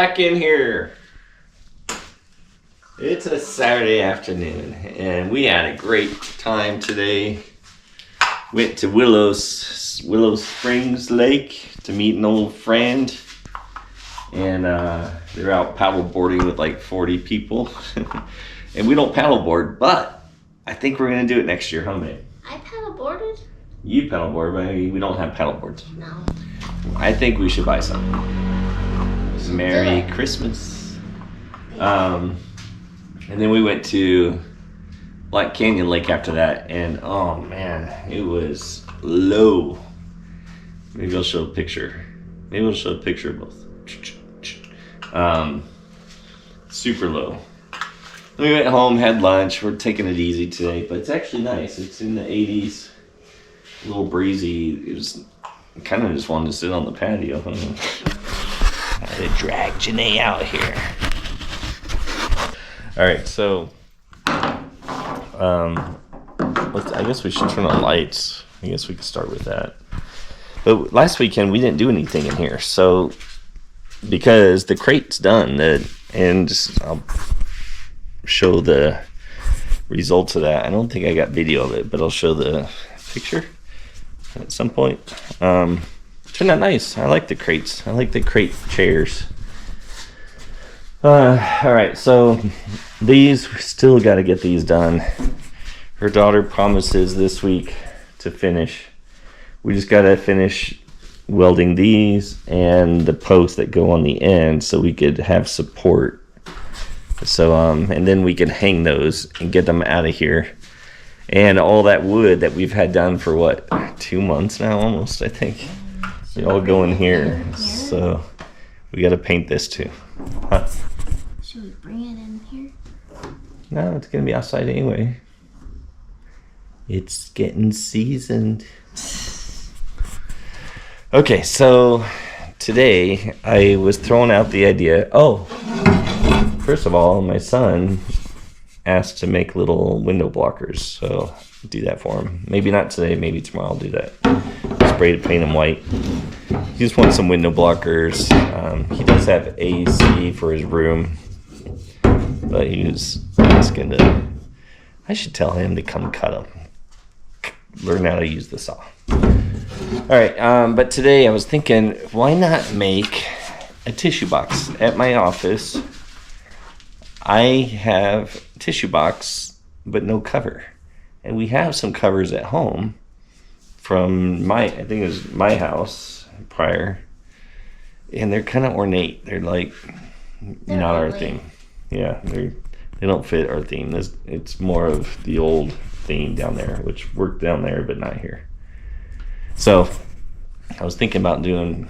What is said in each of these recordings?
back in here. It's a Saturday afternoon, and we had a great time today. Went to Willow Springs Lake to meet an old friend, and they're out paddle boarding with like 40 people. And we don't paddle board, but I think we're gonna do it next year, huh, babe? I paddle boarded. You paddle board, but we don't have paddle boards. No. I think we should buy some. Merry Christmas. And then we went to Black Canyon Lake after that, and oh man, it was low. Maybe I'll show a picture. Maybe I'll show a picture of both. Super low. We went home, had lunch. We're taking it easy today, but it's actually nice. It's in the 80s, a little breezy. It was kind of just wanted to sit on the patio. I had to drag Janee out here. All right, so I guess we should turn on lights. I guess we could start with that. But last weekend we didn't do anything in here, so because the crate's done, I'll show the results of that. I don't think I got video of it, but I'll show the picture at some point. Turned out nice. I like the crates. I like the crate chairs. All right, so we still got to get these done. Her daughter promises this week to finish. We just got to finish welding these and the posts that go on the end so we could have support. So, and then we can hang those and get them out of here. And all that wood that we've had done for what, 2 months now almost, I think. They all go in here. So we got to paint this too. Huh? Should we bring it in here? No, it's going to be outside anyway. It's getting seasoned. Okay, so today I was throwing out the idea. Oh, first of all, my son asked to make little window blockers, so I'll do that for him. Maybe not today, maybe tomorrow I'll do that. Spray to paint them white. He just wants some window blockers. He does have AC for his room, but he was asking to. I should tell him to come cut them. Learn how to use the saw. All right, but today I was thinking, why not make a tissue box? At my office, I have a tissue box, but no cover. And we have some covers at home from I think it was my house prior. And they're kind of ornate. They're like, not our theme. Yeah, they don't fit our theme. It's more of the old theme down there, which worked down there, but not here. So I was thinking about doing,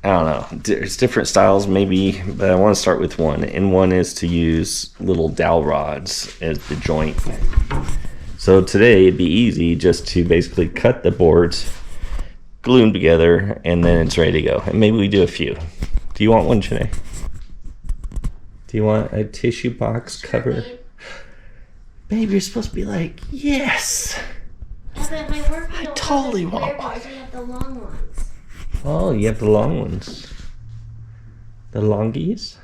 I don't know, there's different styles maybe, but I want to start with one. And one is to use little dowel rods as the joint. So today it'd be easy just to basically cut the boards, glue them together, and then it's ready to go. And maybe we do a few. Do you want one, Janee? Do you want a tissue box cover? Babe, you're supposed to be like, yes. Yeah, but my work I totally want one. I have the long ones. Oh, you have the long ones. The longies?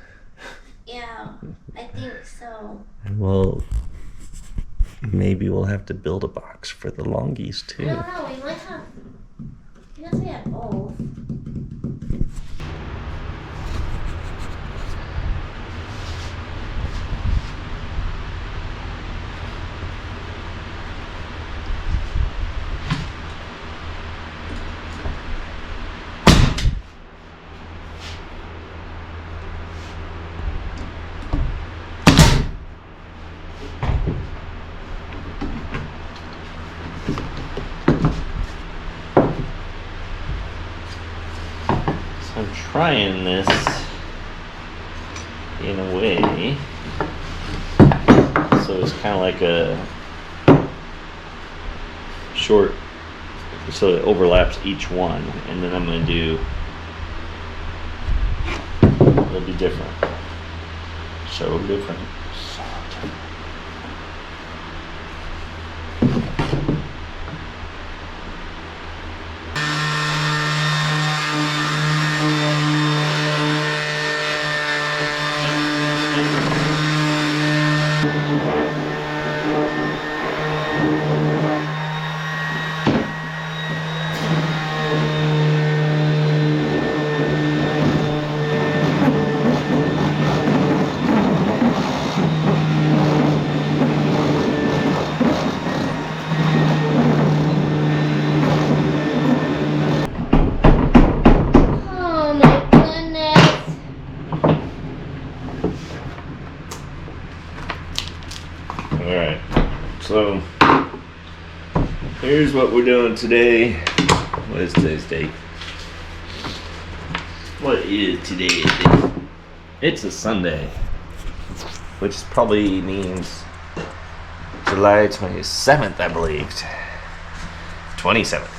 Yeah, I think so. Well, maybe we'll have to build a box for the longies too. I don't know, we might have. I guess we have both. I'm trying this in a way so it's kind of like a short, so it overlaps each one, and then I'm going to do, it'll be different, so different. Oh my goodness. Alright, so here's what we're doing today. What is today's date? What is today's date? It's a Sunday, which probably means July 27th, I believe. 27th.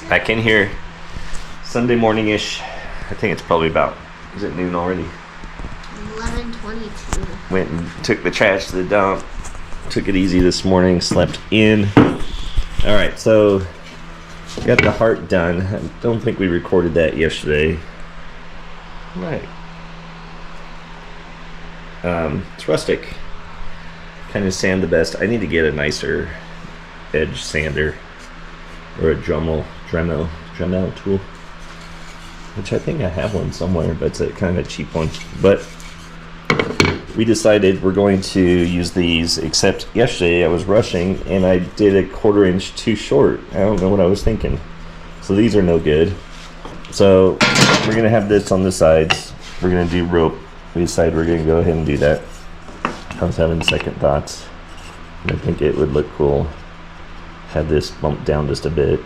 Back in here Sunday morning-ish. I think it's probably about, is it noon already? 11:22. Went and took the trash to the dump. Took it easy this morning, slept in. Alright, so got the heart done. I don't think we recorded that yesterday. Right. It's rustic. Kind of sand the best. I need to get a nicer edge sander or a Dremel tool, which I think I have one somewhere, but it's a kind of a cheap one. But we decided we're going to use these, except yesterday I was rushing and I did a 1/4 inch too short. I don't know what I was thinking. So these are no good. So we're gonna have this on the sides. We're gonna do rope. We decided we're gonna go ahead and do that. I was having second thoughts. And I think it would look cool. Have this bumped down just a bit.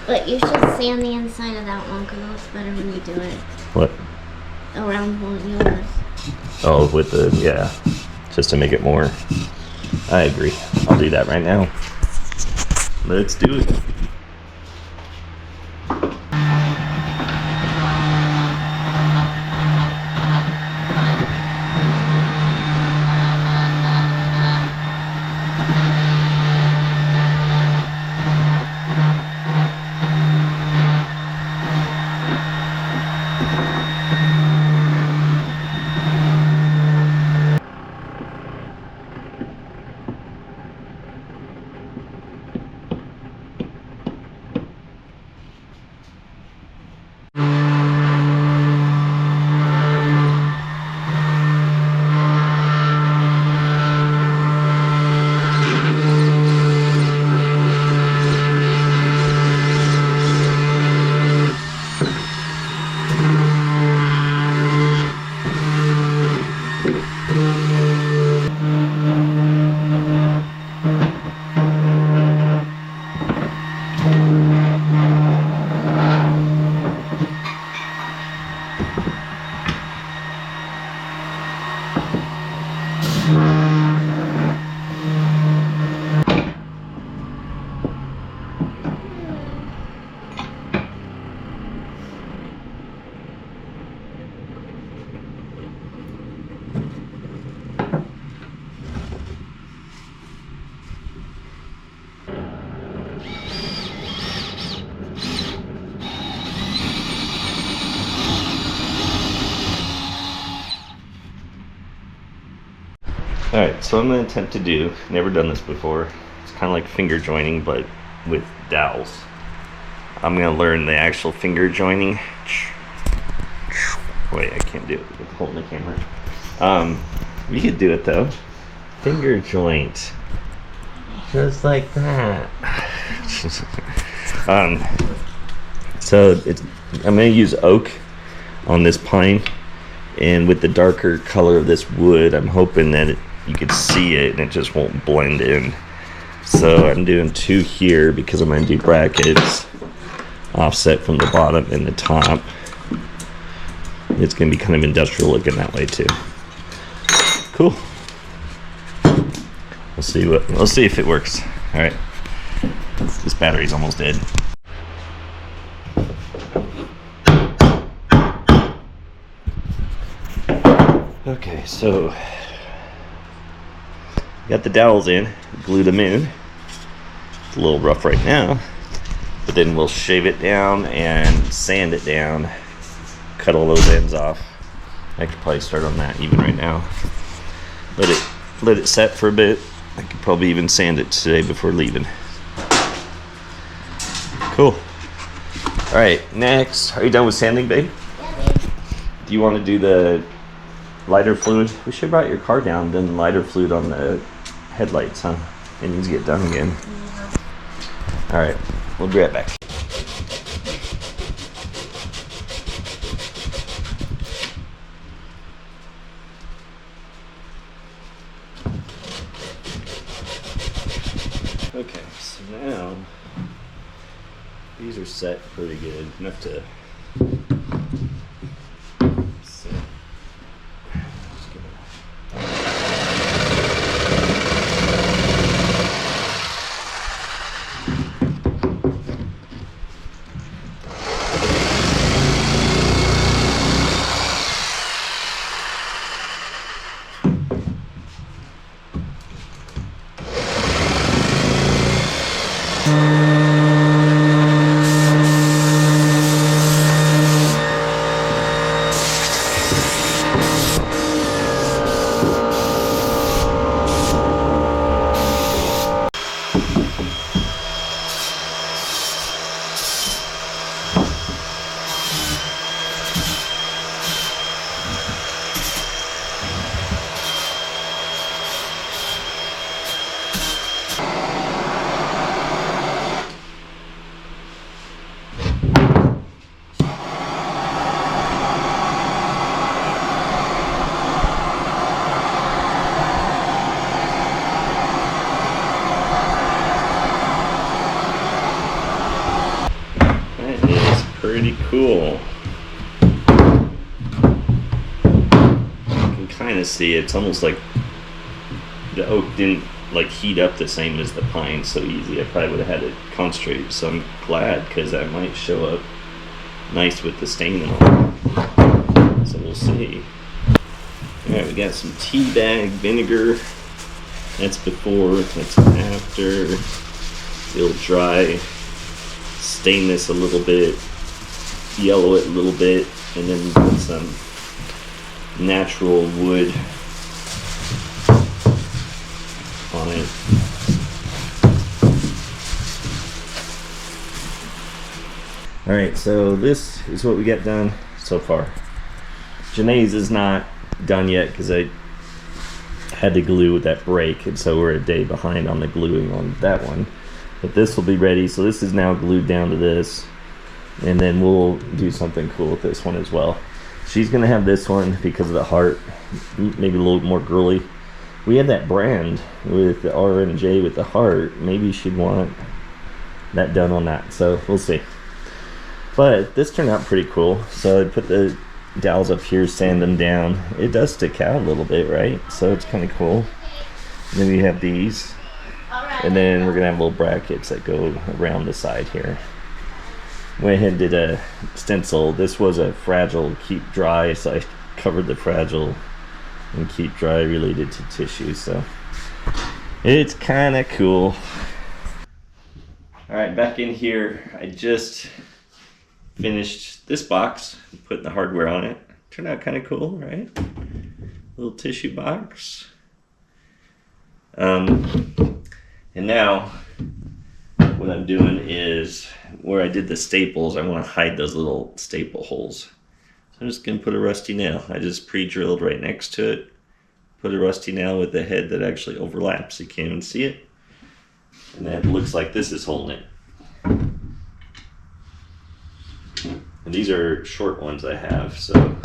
But you should sand the inside of that one because it looks better when you do it What? around one of yours. Oh, with the, yeah. Just to make it more. I agree. I'll do that right now. Let's do it. Alright, so I'm going to attempt to do, never done this before, it's kind of like finger joining but with dowels. I'm going to learn the actual finger joining. Wait, I can't do it with holding the camera. You could do it though. Finger joint. Just like that. So I'm going to use oak on this pine, and with the darker color of this wood, I'm hoping that you could see it and it just won't blend in. So I'm doing 2 here because I'm going to do brackets offset from the bottom and the top. It's going to be kind of industrial looking that way too. Cool. We'll see if it works. All right. This battery's almost dead. Okay, so got the dowels in, glued them in. It's a little rough right now, but then we'll shave it down and sand it down, cut all those ends off. I could probably start on that even right now. let it set for a bit. I could probably even sand it today before leaving. Cool. All right, next. Are you done with sanding, babe? Yeah, babe. Do you want to do the lighter fluid? We should have brought your car down, done the lighter fluid on the headlights, huh? It needs to get done again. Yeah. All right, we'll be right back. Okay, so now these are set pretty good, enough to sit. Just give it pretty cool. You can kind of see it's almost like the oak didn't like heat up the same as the pine so easy. I probably would have had it concentrated, so I'm glad because that might show up nice with the stain and all. So we'll see. Alright, we got some tea bag vinegar. That's before, that's after. It'll dry. Stain this a little bit, yellow it a little bit, and then put some natural wood on it. Alright, so this is what we got done so far. Janee's is not done yet because I had to glue with that break, and so we're a day behind on the gluing on that one. But this will be ready, so this is now glued down to this, and then we'll do something cool with this one as well. She's gonna have this one because of the heart, maybe a little more girly. We had that brand with the R and J with the heart. Maybe she'd want that done on that, so we'll see. But this turned out pretty cool. So I put the dowels up here, sand them down. It does stick out a little bit, right? So it's kind of cool. And then we have these. And then we're gonna have little brackets that go around the side here. Went ahead and did a stencil. This was a fragile keep dry, so I covered the fragile and keep dry related to tissue. So it's kind of cool. All right, back in here. I just finished this box, putting the hardware on it. Turned out kind of cool, right? Little tissue box. And now what I'm doing is where I did the staples, I want to hide those little staple holes. So I'm just going to put a rusty nail. I just pre-drilled right next to it. Put a rusty nail with the head that actually overlaps. You can't even see it. And that looks like this is holding it. And these are short ones I have, so.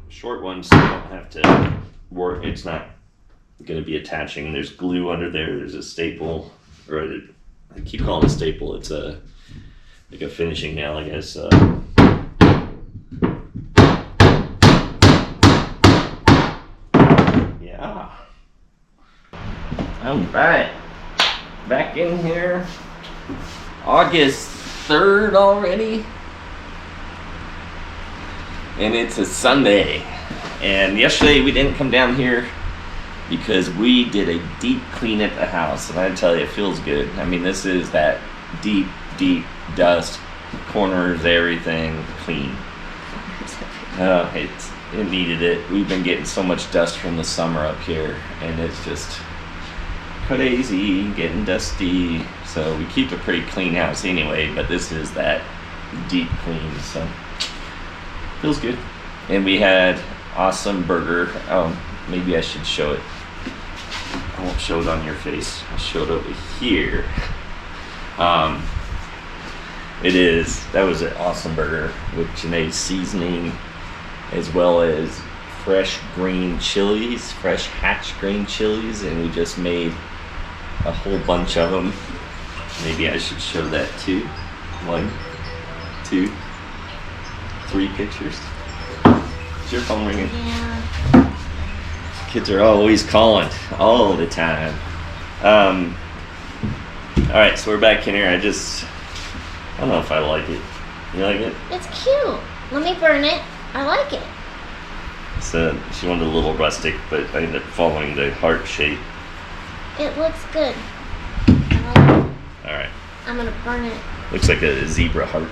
Short ones don't have to work. It's not going to be attaching. There's glue under there. There's a staple, or I keep calling it a staple. It's like a finishing nail, I guess. Yeah. All right, back in here. August 3rd already. And it's a Sunday. And yesterday we didn't come down here because we did a deep clean at the house. And I tell you, it feels good. I mean, this is that deep, deep dust corners, everything clean. It needed it. We've been getting so much dust from the summer up here, and it's just crazy, getting dusty. So we keep a pretty clean house anyway, but this is that deep clean, so feels good. And we had awesome burger. Maybe I should show it. I won't show it on your face. I'll show it over here. That was an awesome burger with Janee's seasoning, as well as fresh green chilies, fresh hatch green chilies, and we just made a whole bunch of them. Maybe I should show that too. 1, 2, 3 pictures. Is your phone ringing? Yeah. Kids are always calling, all the time. Alright, so we're back in here. I don't know if I like it. You like it? It's cute. Let me burn it. I like it. So she wanted a little rustic, but I ended up following the heart shape. It looks good. I like it. Alright. I'm gonna burn it. Looks like a zebra heart.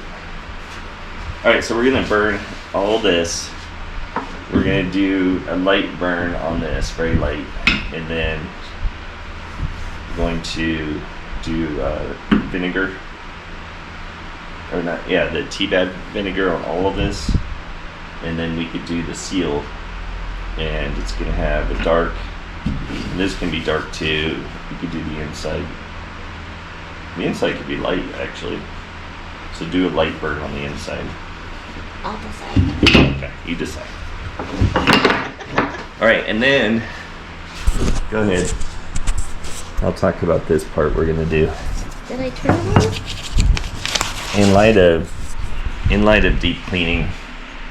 Alright, so we're gonna burn all this. We're gonna do a light burn on this, very light, and then we're going to do vinegar, or not, yeah, the tea bag vinegar on all of this, and then we could do the seal, and it's gonna have a dark, and this can be dark too. You could do the inside. The inside could be light, actually. So do a light burn on the inside. I'll decide. Okay, you decide. Alright, and then, go ahead. I'll talk about this part we're gonna do. Did I turn it on? In light of deep cleaning,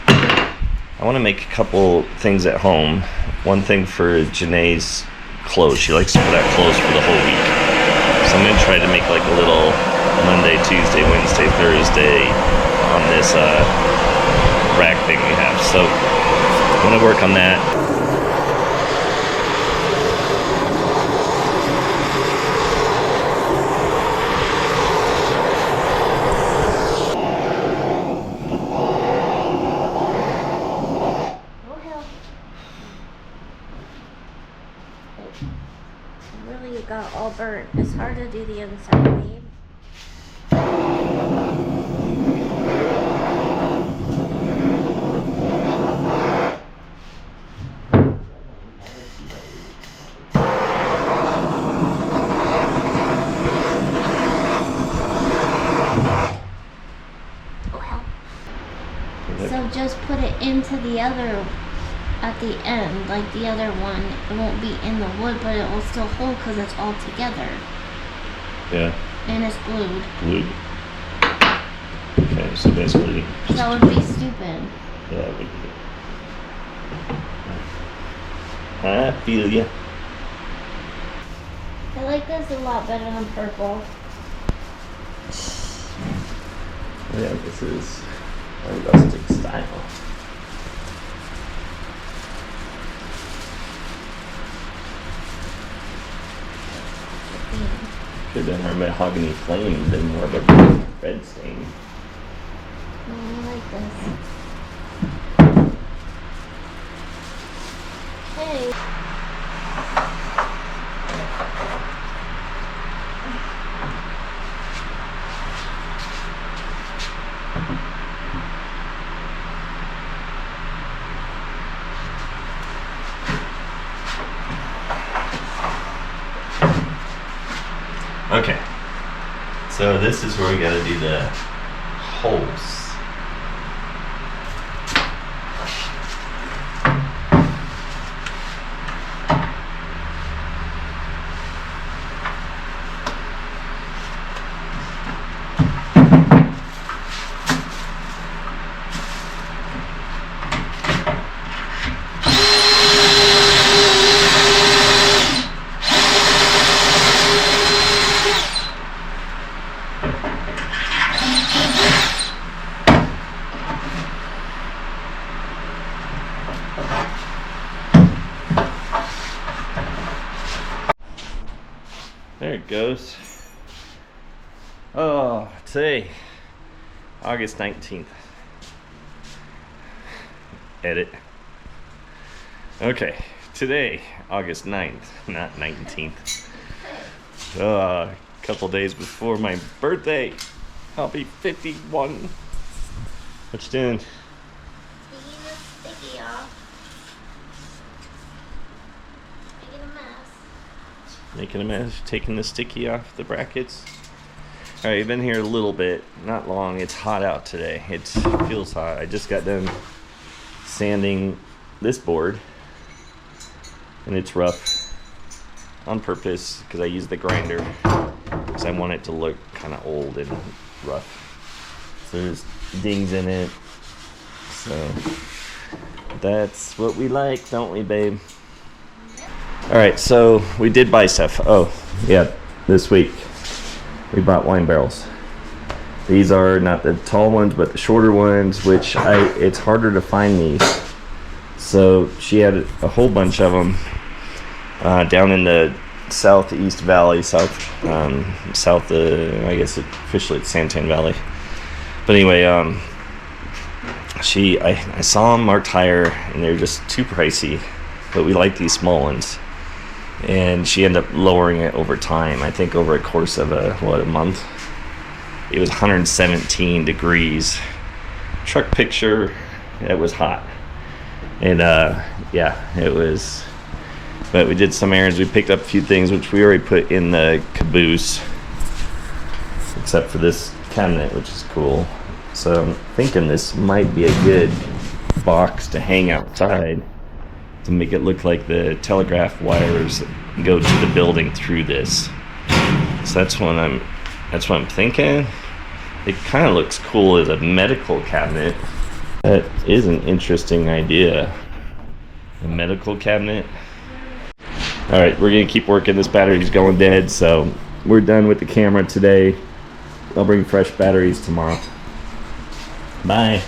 I want to make a couple things at home. One thing for Janee's clothes. She likes to put out clothes for the whole week. So I'm gonna try to make like a little Monday, Tuesday, Wednesday, Thursday on this rack thing we have. So I'm gonna work on that. Oh hell. It really got all burnt. It's hard to do the inside, babe. So just put it into the other at the end, like the other one. It won't be in the wood, but it will still hold because it's all together. Yeah. And it's glued. Glued. Okay, so basically. That would be stupid. Yeah, it would be. I feel ya. I like this a lot better than purple. Yeah, this is a rustic style. Could have done our mahogany flame, then more of a red stain. Oh, I like this. Hey. Okay, so this is where we gotta do the holes. There it goes. Oh, today August 19th. Edit. Okay, today, August 9th, not 19th. A couple days before my birthday. I'll be 51. What you doing? Taking the sticky off. Making a mess. Making a mess, taking the sticky off the brackets. All right, I've been here a little bit, not long. It's hot out today. It feels hot. I just got done sanding this board, and it's rough on purpose because I use the grinder because I want it to look kind of old and rough. So there's dings in it. So that's what we like, don't we, babe? All right, so we did buy stuff. Oh, yeah, this week we bought wine barrels. These are not the tall ones, but the shorter ones, which it's harder to find these. So she had a whole bunch of them down in the southeast valley, I guess officially it's Santan Valley. But anyway, I saw them marked higher, and they're just too pricey. But we like these small ones. And she ended up lowering it over time. I think over a course of a month. It was 117 degrees. Truck picture, it was hot. And yeah, it was. But we did some errands. We picked up a few things, which we already put in the caboose. Except for this cabinet, which is cool. So I'm thinking this might be a good box to hang outside, to make it look like the telegraph wires go to the building through this. So that's what I'm thinking. It kind of looks cool as a medical cabinet. That is an interesting idea. A medical cabinet. All right, we're gonna keep working. This battery's going dead, so we're done with the camera today. I'll bring fresh batteries tomorrow. Bye.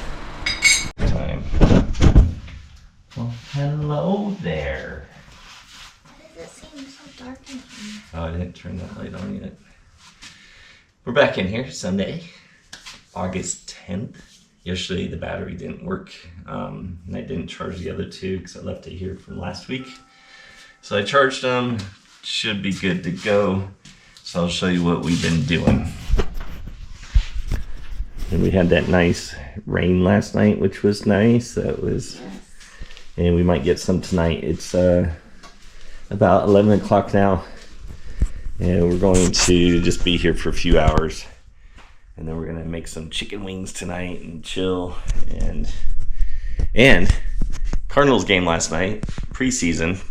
Time. Well, hello there. Why does it seem so dark in here? Oh, I didn't turn that light on yet. We're back in here Sunday, August 10th. Yesterday the battery didn't work, and I didn't charge the other two because I left it here from last week. So I charged them. Should be good to go. So I'll show you what we've been doing. And we had that nice rain last night, which was nice. That was, and we might get some tonight. It's about 11 o'clock now, and we're going to just be here for a few hours, and then we're gonna make some chicken wings tonight and chill. And Cardinals game last night, preseason,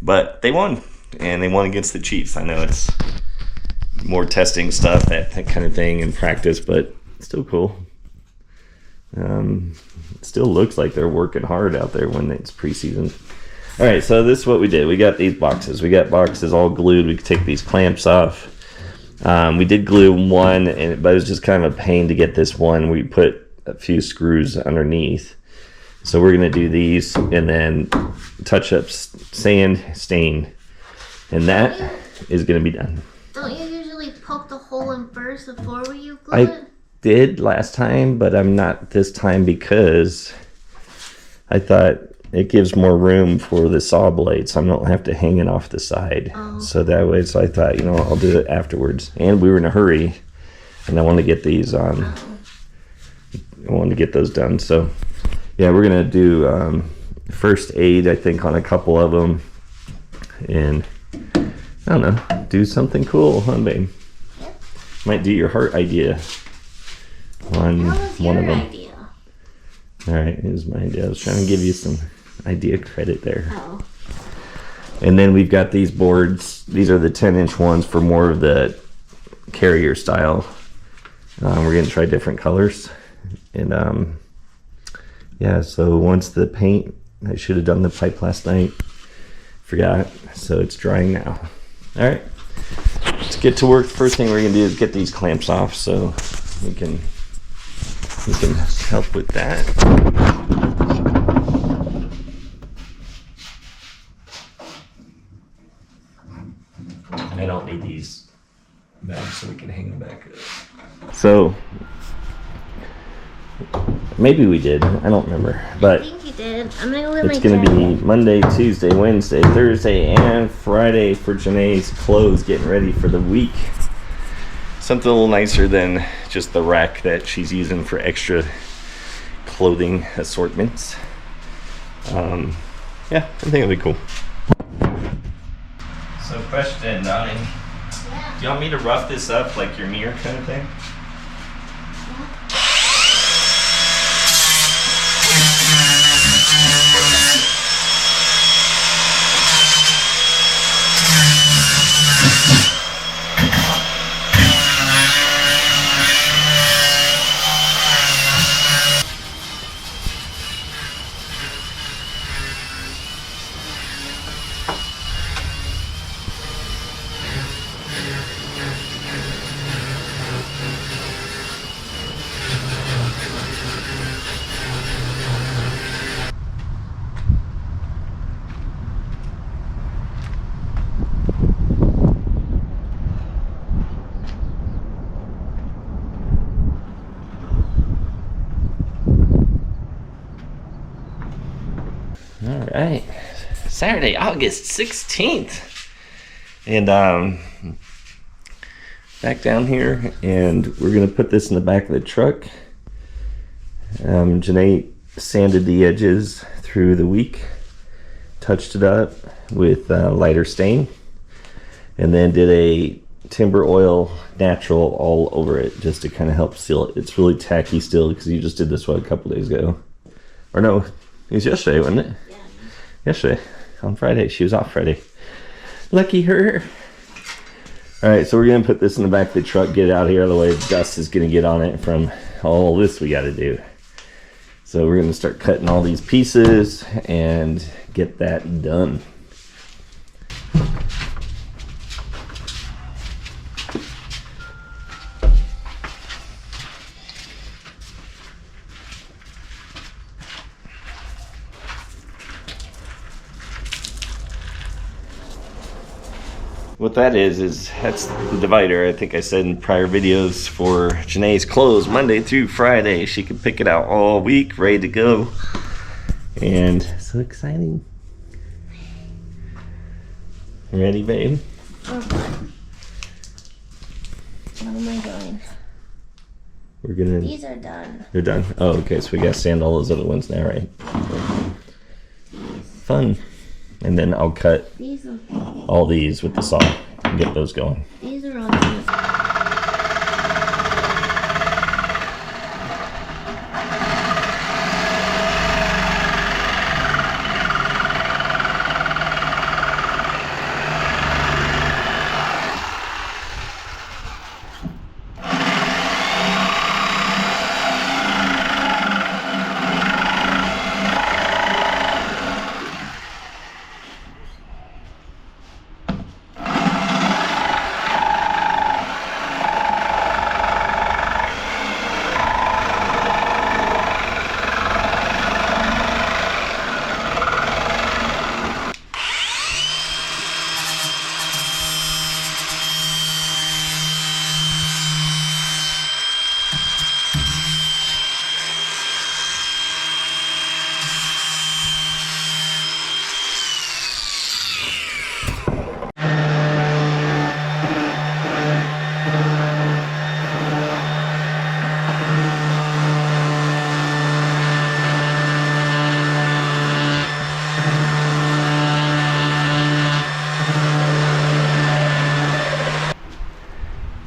but they won, and they won against the Chiefs. I know it's more testing stuff, that kind of thing, in practice, but still cool. It still looks like they're working hard out there when it's preseason. All right, so this is what we did. We got these boxes. We got boxes all glued. We could take these clamps off. We did glue one, but it was just kind of a pain to get this one. We put a few screws underneath. So we're gonna do these and then touch up sand, stain, and that is gonna be done. Don't you usually poke the hole in first before you glue I it? did last time, but I'm not this time because I thought it gives more room for the saw blade, so I don't have to hang it off the side. Oh. So that way, so I thought, I'll do it afterwards. And we were in a hurry, and I wanted to get these on. I wanted to get those done. So yeah, we're gonna do first aid, I think, on a couple of them, and I don't know, do something cool, huh, babe? Yep. Might do your heart idea on That was one your of them. idea. All right, it was my idea. I was trying to give you some idea credit there. Oh. And then we've got these boards. These are the 10-inch ones for more of the carrier style. We're going to try different colors. And yeah, so once the paint, I should have done the pipe last night. Forgot, so it's drying now. All right, let's get to work. First thing we're going to do is get these clamps off so we can help with that. I don't need these back so we can hang them back up. So Maybe we did. I don't remember. But I think you did. I'm gonna go get my it's going to journal. be Monday, Tuesday, Wednesday, Thursday, and Friday for Janee's clothes, getting ready for the week. Something a little nicer than just the rack that she's using for extra clothing assortments. Yeah, I think it'll be cool. So question, Donnie. Yeah. Do you want me to rough this up like your mirror kind of thing? All right, Saturday, August 16th, and back down here, and we're gonna put this in the back of the truck. Janee sanded the edges through the week, touched it up with lighter stain, and then did a timber oil natural all over it just to kind of help seal it. It's really tacky still because you just did this one a couple days ago, or no, it was yesterday, wasn't it? Yesterday, on Friday. She was off Friday. Lucky her. All right, so we're gonna put this in the back of the truck, get it out here. Otherwise, dust is gonna get on it from all this we gotta do. So we're gonna start cutting all these pieces and get that done. What that is that's the divider. I think I said in prior videos for Janee's clothes, Monday through Friday. She can pick it out all week, ready to go. And so exciting. Ready, babe? Oh, what am I doing? We're gonna... These are done. They're done? Oh, okay, so we gotta sand all those other ones now, right? Fun. And then I'll cut These are, all these with the saw and get those going. these are all done.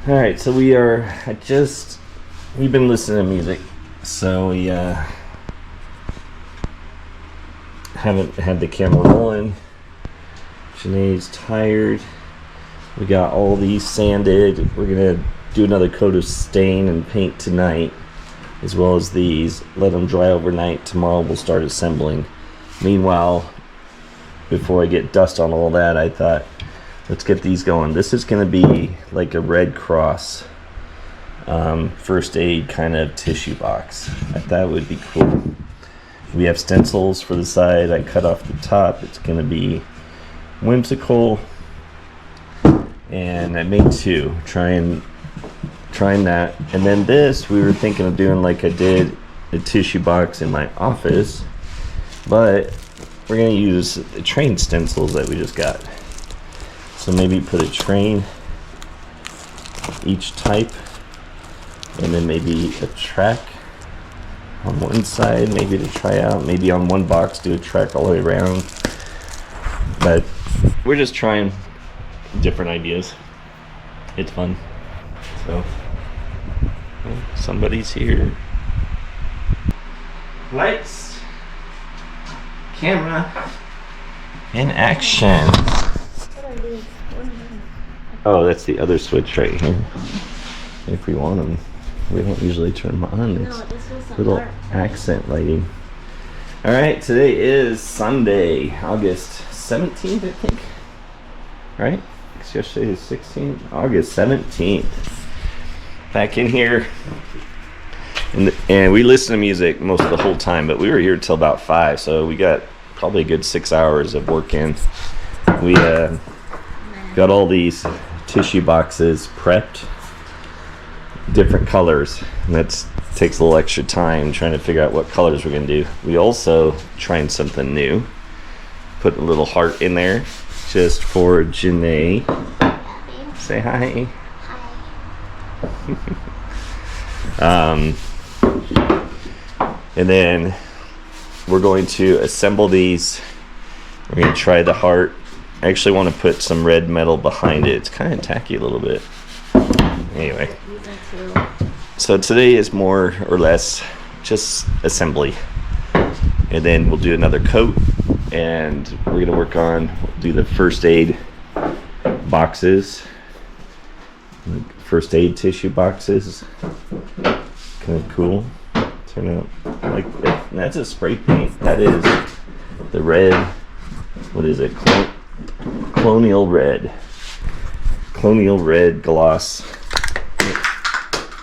All right, so we've been listening to music, so we haven't had the camera rolling. Janee's tired. We got all these sanded. We're gonna do another coat of stain and paint tonight, as well as these. Let them dry overnight. Tomorrow we'll start assembling. Meanwhile, before I get dust on all that, I thought, let's get these going. This is going to be like a Red Cross first aid kind of tissue box. I thought it would be cool. We have stencils for the side. I cut off the top. It's going to be whimsical. And I made trying that. And then this, we were thinking of doing like I did a tissue box in my office, but we're gonna use the train stencils that we just got. So maybe put a train each type, and then maybe a track on one side, maybe to try out. Maybe on one box do a track all the way around. But we're just trying different ideas. It's fun. So somebody's here. Lights, camera, and action. What are these? Oh, that's the other switch right here. If we want them, we don't usually turn them on. It's No, this was a little heart. accent lighting. All right, today is Sunday, August 17th, I think. Right? Because yesterday is 16th. August 17th. Back in here. And we listened to music most of the whole time, but we were here till about 5, so we got probably a good 6 hours of work in. We got all these tissue boxes prepped, different colors, and that takes a little extra time trying to figure out what colors we're going to do. We also tried something new, put a little heart in there just for Janee. Say hi. Hi. And then we're going to assemble these. We're going to try the heart. I actually want to put some red metal behind it. It's kind of tacky a little bit. Anyway, so today is more or less just assembly. And then we'll do another coat, and we're going to work on, do the first aid boxes. First aid tissue boxes. Kind of cool. Turn out like that. That's a spray paint. That is the red. What is it? Colonial red. Colonial red gloss.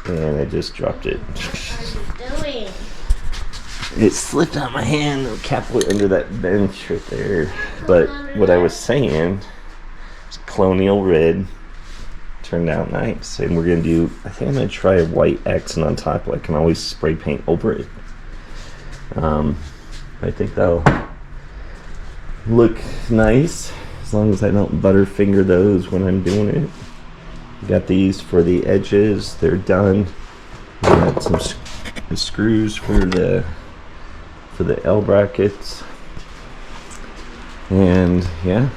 And I just dropped it. What are you doing? It slipped out my hand. The cap went under that bench right there. But what I was saying is colonial red. Turned out nice, and we're gonna do, I think I'm gonna try a white accent on top. I can always spray paint over it. I think that'll look nice as long as I don't butterfinger those when I'm doing it. Got these for the edges, they're done. Got some screws for the L brackets, and yeah,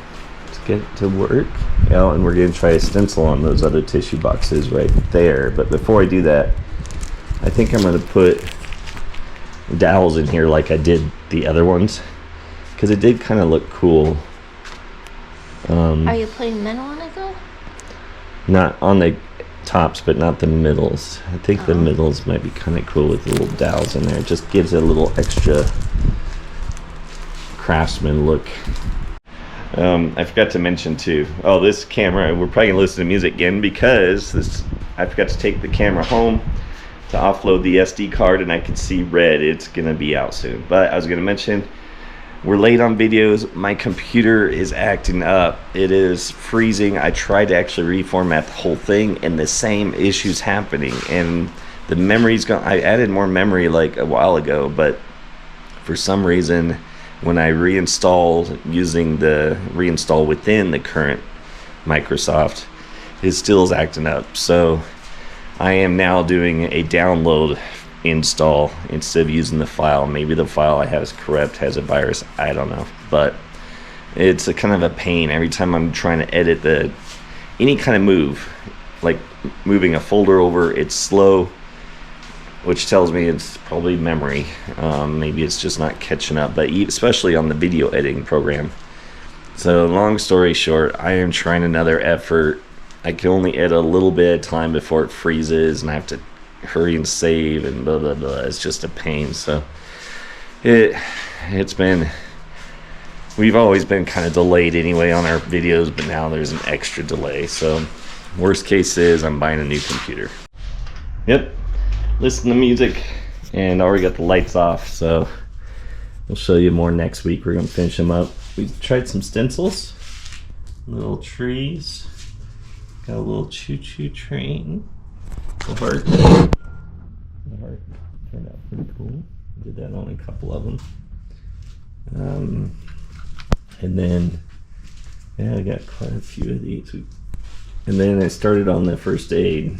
let's get to work. Oh, and we're going to try a stencil on those other tissue boxes right there. But before I do that, I think I'm going to put dowels in here like I did the other ones, because it did kind of look cool. Are you putting metal on it though? Not on the tops, but not the middles. I think the middles might be kind of cool with the little dowels in there. It just gives it a little extra craftsman look. I forgot to mention too. Oh, this camera, we're probably gonna listen to music again because I forgot to take the camera home to offload the SD card, and I can see red. It's gonna be out soon. But I was gonna mention, we're late on videos. My computer is acting up. It is freezing. I tried to actually reformat the whole thing, and the same issue's happening. And the memory's gone. I added more memory like a while ago, but for some reason, when I reinstall using the reinstall within the current Microsoft, it still is acting up. So I am now doing a download install instead of using the file. Maybe the file I have is corrupt, has a virus, I don't know. But it's a kind of a pain every time I'm trying to edit any kind of move, like moving a folder over. It's slow, which tells me it's probably memory. Maybe it's just not catching up, but especially on the video editing program. So long story short, I am trying another effort. I can only edit a little bit at a time before it freezes, and I have to hurry and save and blah blah blah. It's just a pain. So it's been, we've always been kind of delayed anyway on our videos, but now there's an extra delay. So worst case is I'm buying a new computer. Yep. Listen to music, and already got the lights off, so we'll show you more next week. We're gonna finish them up. We tried some stencils, little trees, got a little choo-choo train, a heart, Turned out pretty cool. Did that on a couple of them. And then, yeah, I got quite a few of these. And then I started on the first aid.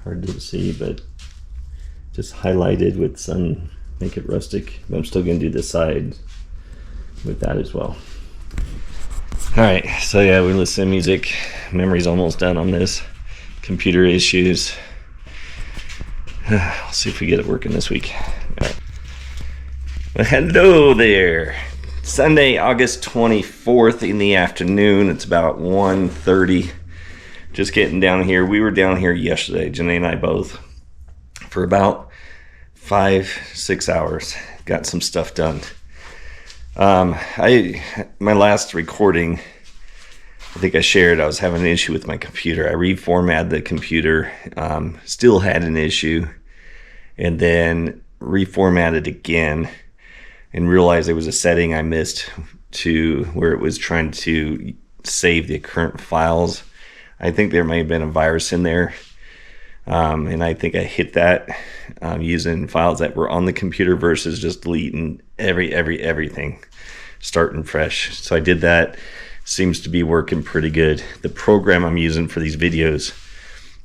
Hard to see, but just highlighted with some, make it rustic. But I'm still gonna do the side with that as well. All right, so yeah, we listen to music. Memory's almost done on this. Computer issues. I'll see if we get it working this week. All right. Well, hello there. Sunday, August 24th in the afternoon. It's about 1:30. Just getting down here. We were down here yesterday, Janee and I both, for about 5-6 hours. Got some stuff done. My last recording, I think I shared I was having an issue with my computer. I reformatted the computer, still had an issue, and then reformatted again and realized there was a setting I missed to where it was trying to save the current files. I think there may have been a virus in there, and I think I hit that using files that were on the computer versus just deleting everything, starting fresh. So I did that. Seems to be working pretty good. The program I'm using for these videos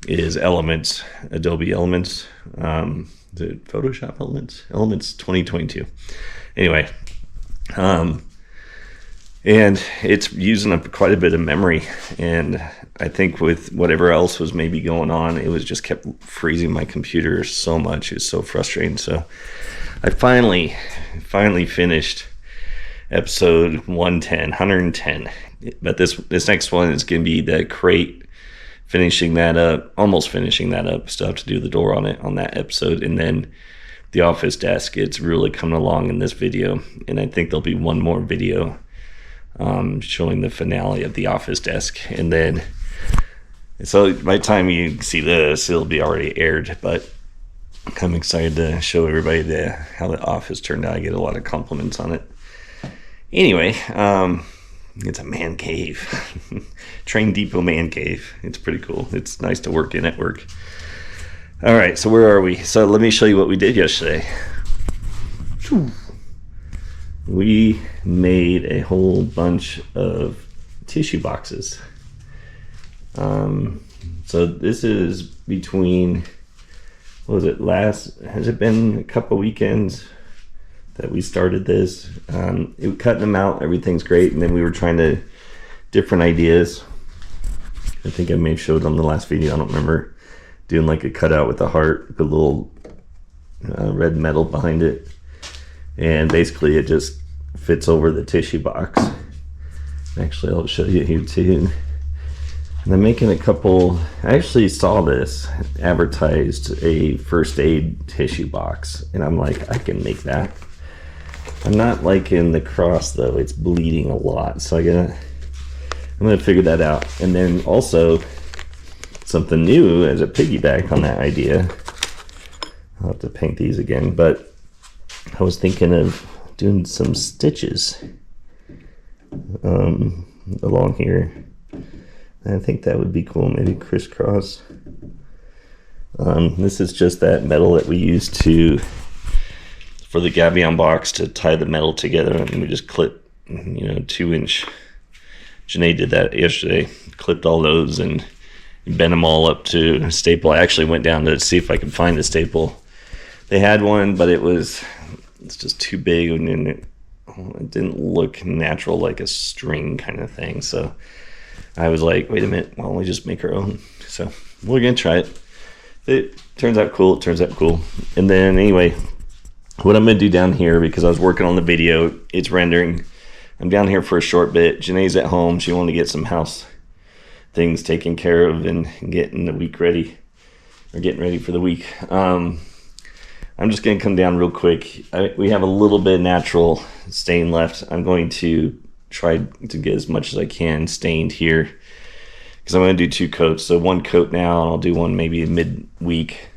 is Elements, Adobe Elements. Is it Photoshop Elements? Elements 2022. Anyway, and it's using up quite a bit of memory, and I think with whatever else was maybe going on, it was just kept freezing my computer so much. It was so frustrating. So I finally finished episode 110. But this next one is going to be the crate, almost finishing that up. Still have to do the door on it on that episode, and then the office desk. It's really coming along in this video, and I think there'll be one more video showing the finale of the office desk, and then so by the time you see this, it'll be already aired. But I'm excited to show everybody how the office turned out. I get a lot of compliments on it. Anyway, it's a man cave. Train depot man cave. It's pretty cool. It's nice to work in at work. All right, so where are we? So let me show you what we did yesterday. We made a whole bunch of tissue boxes. So this is between, has it been a couple weekends that we started this? Cutting them out, everything's great, and then we were trying to different ideas. I think I may have showed on the last video, I don't remember, doing like a cutout with a heart, with a little red metal behind it, and basically it just fits over the tissue box. Actually, I'll show you here too. And I'm making a couple. I actually saw this advertised, a first aid tissue box, and I'm like, I can make that. I'm not liking the cross though, it's bleeding a lot, so I'm gonna figure that out. And then also something new as a piggyback on that idea, I'll have to paint these again, but I was thinking of doing some stitches along here. I think that would be cool, maybe crisscross. This is just that metal that we use for the gabion box to tie the metal together, and we just clip, 2-inch. Janee did that yesterday, clipped all those and bent them all up to a staple. I actually went down to see if I could find the staple. They had one, but it's just too big, and it didn't look natural, like a string kind of thing. So I was like, wait a minute, why don't we just make our own? So we're gonna try it. It turns out cool. And then anyway, what I'm gonna do down here, because I was working on the video, it's rendering. I'm down here for a short bit. Janee's at home. She wanted to get some house things taken care of and getting the week ready, or getting ready for the week. I'm just gonna come down real quick. We have a little bit of natural stain left. I'm going to try to get as much as I can stained here, because I'm going to do 2 coats. So 1 coat now, and I'll do one maybe mid-week,